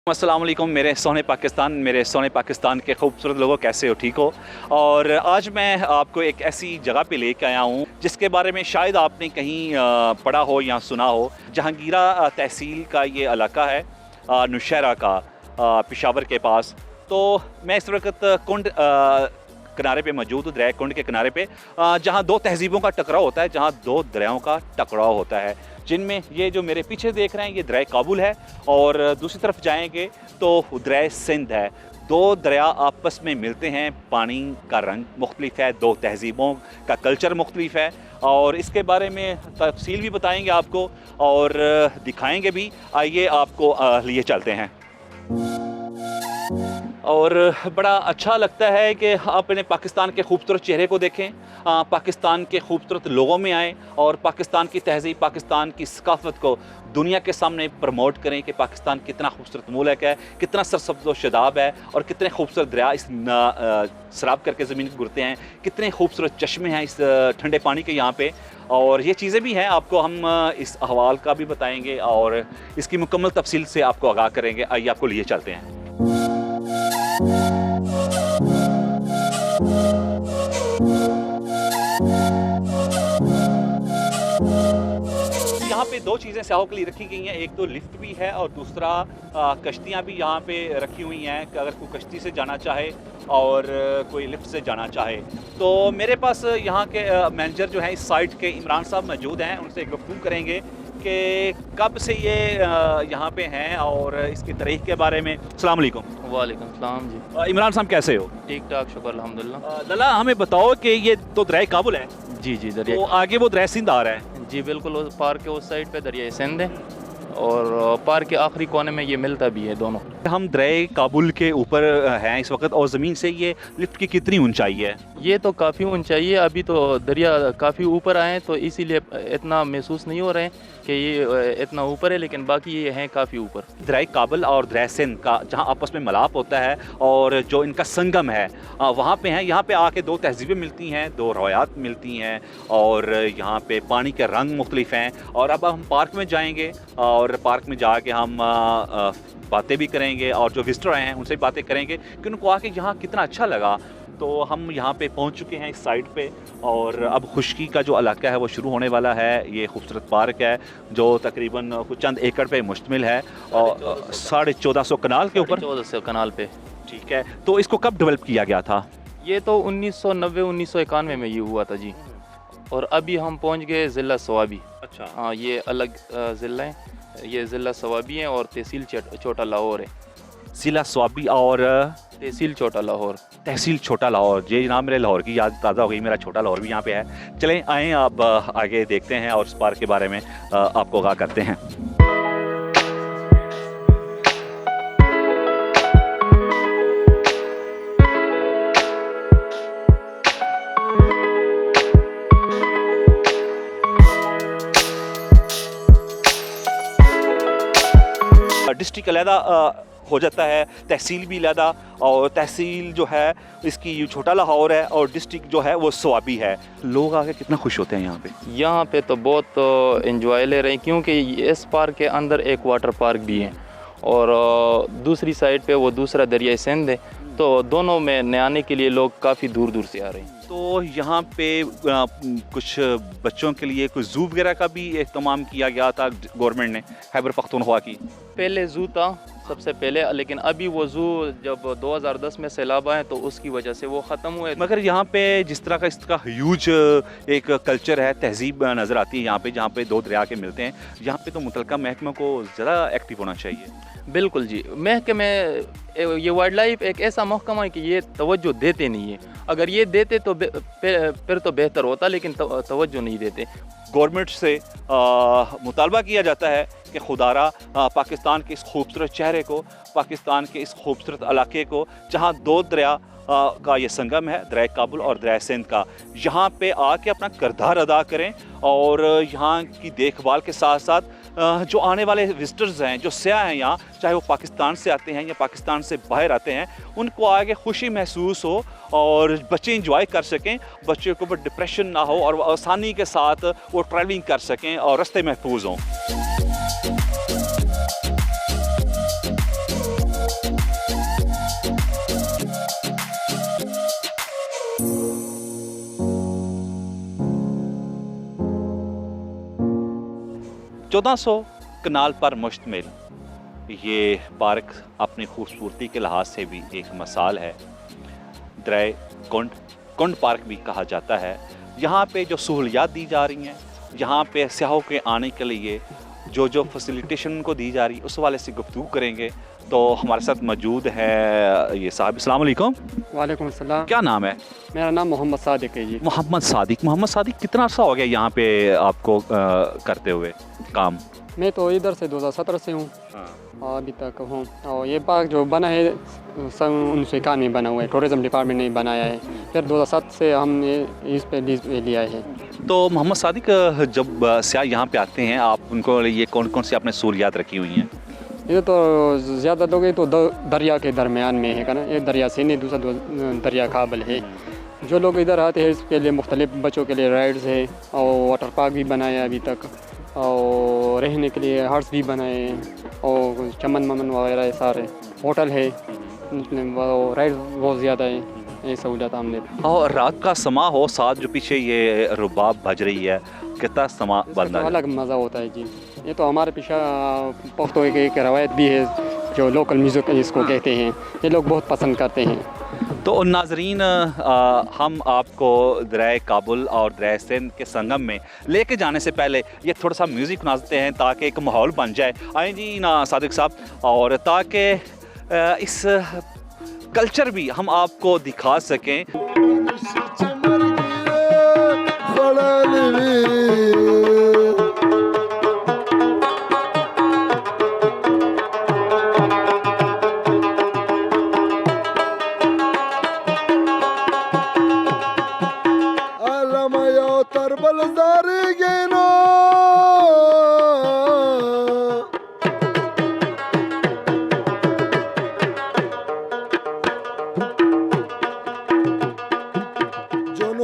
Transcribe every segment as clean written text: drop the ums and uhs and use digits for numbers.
अस्सलाम वालेकुम मेरे सोने पाकिस्तान के खूबसूरत लोगों, कैसे हो? ठीक हो? और आज मैं आपको एक ऐसी जगह पे लेके आया हूँ जिसके बारे में शायद आपने कहीं पढ़ा हो या सुना हो। जहांगीरा तहसील का ये इलाका है, नौशहरा का, पेशावर के पास। तो मैं इस वक्त कुंड किनारे पे मौजूद हूँ, दरिया कुंड के किनारे पे, जहाँ दो तहजीबों का टकराव होता है, जहाँ दो दरियाओं का टकराव होता है, जिनमें ये जो मेरे पीछे देख रहे हैं ये दरिया काबुल है और दूसरी तरफ जाएंगे तो दरिया सिंध है। दो दरिया आपस में मिलते हैं, पानी का रंग मुख्तलिफ है, दो तहजीबों का कल्चर मुख्तलिफ है और इसके बारे में तफसील भी बताएंगे आपको और दिखाएंगे भी। आइए आपको लिए चलते हैं। और बड़ा अच्छा लगता है कि अपने पाकिस्तान के खूबसूरत चेहरे को देखें, पाकिस्तान के खूबसूरत लोगों में आएँ और पाकिस्तान की तहज़ीब, पाकिस्तान की सकाफ़त को दुनिया के सामने प्रमोट करें कि पाकिस्तान कितना खूबसूरत मुल्क है, कितना सरसब्ज़ व शदाब है और कितने खूबसूरत दरिया इस सराब करके ज़मीन को गुरते हैं, कितने खूबसूरत चश्मे हैं इस ठंडे पानी के यहाँ पे। और ये चीज़ें भी हैं, आपको हम इस अहवाल का भी बताएँगे और इसकी मुकम्मल तफसील से आपको आगाह करेंगे। आइए आपको लिए चलते हैं। यहाँ पे दो चीज़ें सयाहों के लिए रखी गई हैं, एक तो लिफ्ट भी है और दूसरा कश्तियाँ भी यहाँ पे रखी हुई हैं कि अगर कोई कश्ती से जाना चाहे और कोई लिफ्ट से जाना चाहे। तो मेरे पास यहाँ के मैनेजर जो हैं इस साइट के, इमरान साहब मौजूद हैं, उनसे गुफ्तगू करेंगे कि कब से ये यहाँ पे हैं और इसकी तारीख के बारे में। अस्सलाम वालेकुम। वालेकुम सलाम जी। इमरान साहब कैसे हो? ठीक ठाक, शुक्र अल्हम्दुलिल्लाह। लला, हमें बताओ कि ये तो दरिया काबुल है, जी जी, तो दरिया आगे वो दरिया सिंध आ रहा है। जी बिल्कुल, उस पार के उस साइड पे दरिया सिंध है और पार के आखिरी कोने में ये मिलता भी है दोनों। हम दरिया काबुल के ऊपर हैं इस वक्त और ज़मीन से ये लिफ्ट की कितनी ऊंचाई है? ये तो काफ़ी ऊंचाई है, अभी तो दरिया काफ़ी ऊपर आए हैं तो इसीलिए इतना महसूस नहीं हो रहे हैं कि ये इतना ऊपर है, लेकिन बाकी ये हैं काफ़ी ऊपर। दरिया काबुल और दरिया सिंध का जहाँ आपस में मिलाप होता है और जो इनका संगम है वहाँ पे हैं। यहाँ पे आके दो तहजीबें मिलती हैं, दो रवायात मिलती हैं और यहाँ पे पानी के रंग मुख्तलिफ हैं। और अब हम पार्क में जाएंगे और पार्क में जाके हम बातें भी करेंगे और जो विजिटर आए हैं उनसे भी बातें करेंगे कि उनको आके यहाँ कितना अच्छा लगा। तो हम यहाँ पे पहुँच चुके हैं इस साइड पे और अब खुश्की का जो इलाका है वो शुरू होने वाला है। ये खूबसूरत पार्क है जो तकरीबन कुछ चंद एकड़ पे मुश्तमिल है और 1450 कनाल के ऊपर, 1400 कनाल पे। ठीक है, तो इसको कब डेवलप किया गया था? ये तो 1990-1991 में ये हुआ था जी। और अभी हम पहुँच गए ज़िला सवाबी। अच्छा, हाँ, ये अलग ज़िला है, ये ज़िला सवाबी है और तहसील छोटा लाहौर है। ज़िला स्वाबी और तहसील छोटा लाहौर। तहसील छोटा लाहौर। जी जनाब, मेरे लाहौर की याद ताज़ा हो गई, मेरा छोटा लाहौर भी यहाँ पे है। चलें आएँ, आप आगे देखते हैं और उस पार्क के बारे में आपको आगाह करते हैं। डिस्ट्रिक्ट अलहदा हो जाता है, तहसील भी अलहदा, और तहसील जो है इसकी छोटा लाहौर है और डिस्ट्रिक्ट जो है वो स्वाबी है। लोग आके कितना खुश होते हैं यहाँ पे? यहाँ पे तो बहुत एंजॉय ले रहे हैं क्योंकि इस पार्क के अंदर एक वाटर पार्क भी है और दूसरी साइड पे वो दूसरा दरिया सिंध है, तो दोनों में नहाने के लिए लोग काफ़ी दूर दूर से आ रहे हैं। तो यहाँ पे कुछ बच्चों के लिए कुछ ज़ू वगैरह का भी एहतमाम किया गया था गवर्नमेंट ने, खैबर पख्तूनख्वा की। पहले ज़ू था सबसे पहले, लेकिन अभी वो ज़ू जब 2010 में सैलाब आए तो उसकी वजह से वो ख़त्म हुए। मगर यहाँ पे जिस तरह का इसका ह्यूज एक कल्चर है, तहजीब नज़र आती है यहाँ पे, जहाँ पे दो दरिया के मिलते हैं, यहाँ पे तो मुतलका महकमे को ज़्यादा एक्टिव होना चाहिए। बिल्कुल जी, महकमे, ये वाइल्ड लाइफ एक ऐसा महकमा है कि ये तवज्जो देते नहीं है। अगर ये देते तो फिर तो बेहतर होता, लेकिन तवज्जो नहीं देते। गवर्नमेंट से मुतालबा किया जाता है कि खुदारा पाकिस्तान के इस खूबसूरत चेहरे को, पाकिस्तान के इस खूबसूरत इलाके को, जहाँ दो दरिया का ये संगम है, दरिया काबुल और दरिया सिंध का, यहाँ पे आके अपना किरदार अदा करें और यहाँ की देखभाल के साथ साथ जो आने वाले विजिटर्स हैं, जो सयाह हैं यहाँ, चाहे वो पाकिस्तान से आते हैं या पाकिस्तान से बाहर आते हैं, उनको आगे खुशी महसूस हो और बच्चे इंजॉय कर सकें, बच्चे को डिप्रेशन ना हो और आसानी के साथ वो ट्रैवलिंग कर सकें और रास्ते महफूज हों। 1400 कनाल पर मुश्तमिल ये पार्क अपनी खूबसूरती के लिहाज से भी एक मिसाल है। दरिया कुंड पार्क भी कहा जाता है। यहाँ पे जो सहूलियात दी जा रही हैं, यहाँ पे सयाहों के आने के लिए जो फैसिलिटेशन उनको दी जा रही है, उस वाले से गुफ्तगू करेंगे। तो हमारे साथ मौजूद है ये साहब। अस्सलाम वालेकुम। वालेकुम अस्सलाम। क्या नाम है? मेरा नाम मोहम्मद सादिक है जी। मोहम्मद सादिक। मोहम्मद सादिक, कितना अर्सा हो गया यहाँ पे आपको करते हुए काम? मैं तो इधर से 2017 से हूँ, अभी तक हूँ। और ये पार्क जो बना है सन 1991 में बना हुआ है, टूरिज़्म डिपार्टमेंट ने बनाया है। फिर 2007 से हमने इस पे लीज पे लिया है। तो मोहम्मद सादिक, जब सयाह यहाँ पे आते हैं, आप उनको ये कौन कौन सी आपने सहूलियात रखी हुई हैं? ये तो ज़्यादा लोग ये तो दरिया के दरमियान में है ना, एक दरिया से नहीं, दूसरा दरिया काबल है। जो लोग इधर आते हैं इसके लिए मुख्तलिफ बच्चों के लिए राइड्स है और वाटर पार्क भी बनाया है अभी तक, और रहने के लिए हट्स भी बनाए हैं और चमन ममन वगैरह सारे होटल है। राइड बहुत ज़्यादा है, ये सहूलियत हमने। और रात का समा हो, साथ जो पीछे ये रुबाब बज रही है, कितना समा बनता है? अलग मज़ा होता है जी। ये तो हमारे पीछा पुख्तो की एक रवायत भी है, जो लोकल म्यूज़िक इसको कहते हैं, ये लोग बहुत पसंद करते हैं। तो नाजरीन, हम आपको दरिया काबुल और दरिया सिंध के संगम में लेके जाने से पहले ये थोड़ा सा म्यूज़िक नाचते हैं ताकि एक माहौल बन जाए। आए जी ना सादिक साहब, और ताकि इस कल्चर भी हम आपको दिखा सकें।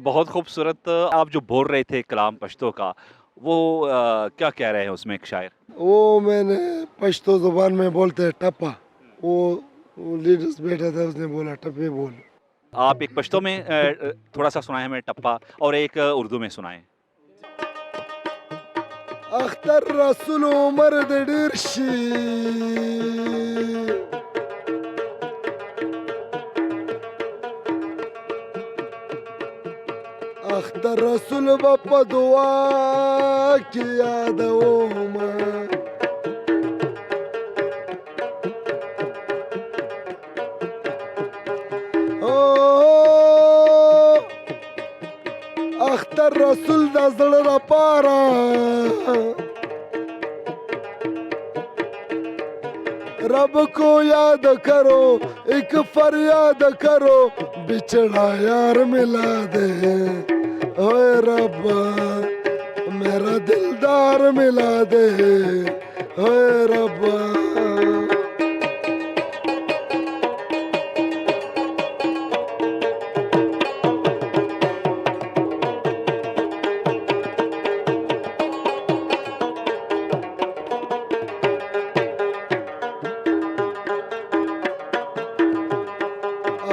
बहुत खूबसूरत। आप जो बोल रहे थे कलाम पश्तो का, वो क्या कह रहे हैं उसमें एक शायर? वो मैंने पश्तो ज़ुबान में बोलते हैं टप्पा। वो लीडर्स बैठा था, उसने बोला टप्पे बोल। आप एक पश्तो में थोड़ा सा सुनाएं हमें टप्पा, और एक उर्दू में सुनाएं। अख्तर रसूल उमर दिर्शी अख्तर रसूल बापा दुआ की याद अख्तर रसूल दा ज़ड़ पारा रब को याद करो, एक फरियाद करो, बिछड़ा यार मिला दे। ओए रब्बा मेरा दिलदार मिला दे। ओए रब्बा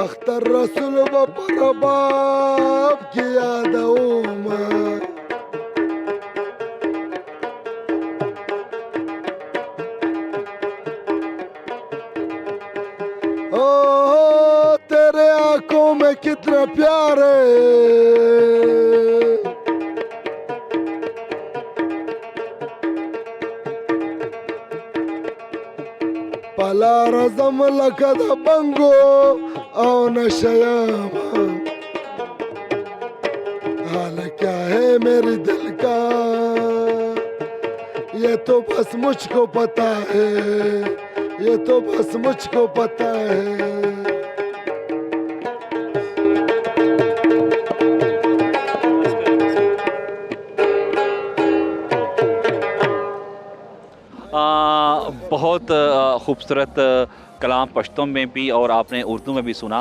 अख्तर रसूल बाप की याद ओ तेरे आंखों में कितना प्यार है, पला रज़म लकद बंगो और नशयामा। हाल क्या है मेरे दिल का ये तो बस मुझको पता है, ये तो बस मुझको पता है। बहुत खूबसूरत कलाम पश्तो में भी और आपने उर्दू में भी सुना।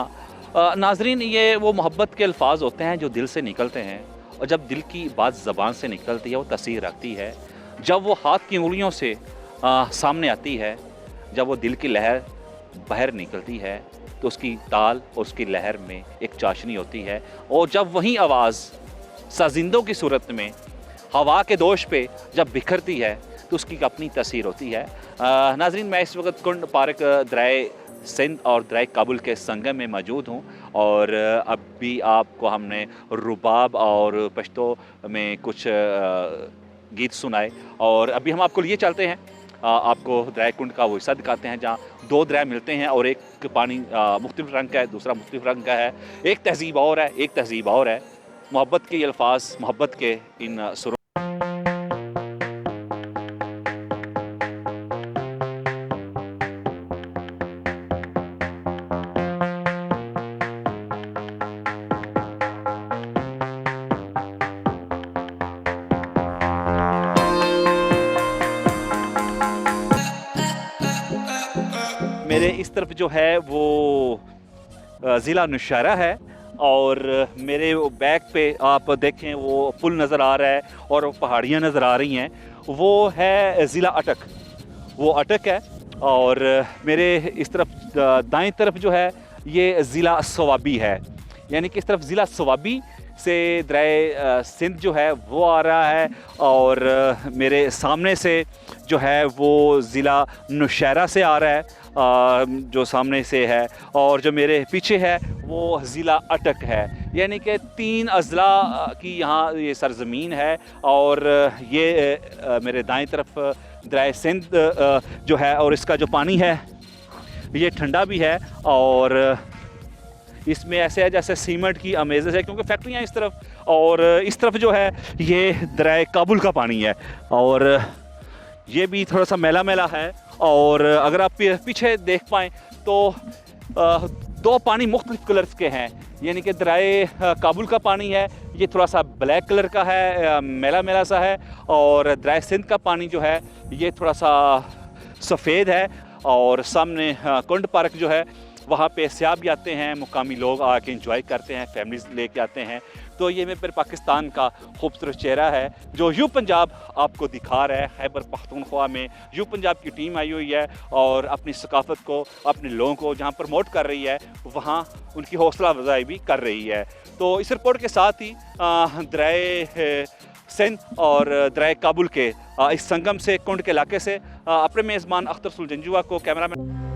नाजरीन, ये वो मोहब्बत के अल्फाज होते हैं जो दिल से निकलते हैं, और जब दिल की बात ज़बान से निकलती है वो तासीर रखती है। जब वो हाथ की उंगलियों से सामने आती है जब वो दिल की लहर बाहर निकलती है तो उसकी ताल और उसकी लहर में एक चाशनी होती है, और जब वही आवाज़ साजिंदों की सूरत में हवा के दोष पे जब बिखरती है तो उसकी एक अपनी तस्वीर होती है। नाजरीन, मैं इस वक्त कुंड पार्क दराए सिंध और दराए काबुल के संगम में मौजूद हूँ, और अभी आपको हमने रुबाब और पश्तो में कुछ गीत सुनाए, और अभी हम आपको लिए चलते हैं, आपको दराए कुंड का वो हिस्सा दिखाते हैं जहाँ दो दरिया मिलते हैं और एक पानी मुख्तलिफ रंग का है, दूसरा मुख्तलिफ रंग का है। एक तहजीब और है, एक तहजीब और है। मोहब्बत के ये अल्फाज, मोहब्बत के इन सुरों। मेरे इस तरफ जो है वो ज़िला नौशहरा है, और मेरे बैक पे आप देखें वो पुल नज़र आ रहा है और पहाड़ियाँ नज़र आ रही हैं, वो है ज़िला अटक, वो अटक है। और मेरे इस तरफ दाएं तरफ जो है ये ज़िला सवाबी है, यानी कि इस तरफ ज़िला सवाबी से दराए सिंध जो है वो आ रहा है, और मेरे सामने से जो है वो ज़िला नौशहरा से आ रहा है, जो सामने से है, और जो मेरे पीछे है वो ज़िला अटक है। यानी कि 3 अज़ला की यहाँ ये सरज़मीन है, और ये मेरे दाएं तरफ दराए सिंध जो है, और इसका जो पानी है ये ठंडा भी है, और इसमें ऐसे है जैसे सीमेंट की अमेज़ेस है, क्योंकि फैक्ट्रियाँ इस तरफ, और इस तरफ जो है ये दराए काबुल का पानी है, और ये भी थोड़ा सा मैला मैला है। और अगर आप पीछे देख पाएँ तो 2 पानी मुख्तलिफ कलर्स के हैं, यानी कि दराए काबुल का पानी है ये थोड़ा सा ब्लैक कलर का है, मैला मैला सा है, और दराए सिंध का पानी जो है ये थोड़ा सा सफ़ेद है। और सामने कुंड पार्क जो है वहाँ पे सयाह भी आते हैं, मुकामी लोग आके इंजॉय करते हैं, फैमिलीज लेके आते हैं। तो ये मेरे पाकिस्तान का खूबसूरत चेहरा है जो यू पंजाब आपको दिखा रहा है। खैबर पख्तूनख्वा में यू पंजाब की टीम आई हुई है और अपनी सकाफत को, अपने लोगों को जहाँ प्रमोट कर रही है वहाँ उनकी हौसला अफजाई भी कर रही है। तो इस रिपोर्ट के साथ ही दराए सिंध और दराए काबुल के इस संगम से, कुंड के इलाके से अपने मेज़बान अख्तर सुलझंजुआ को, कैमरामैन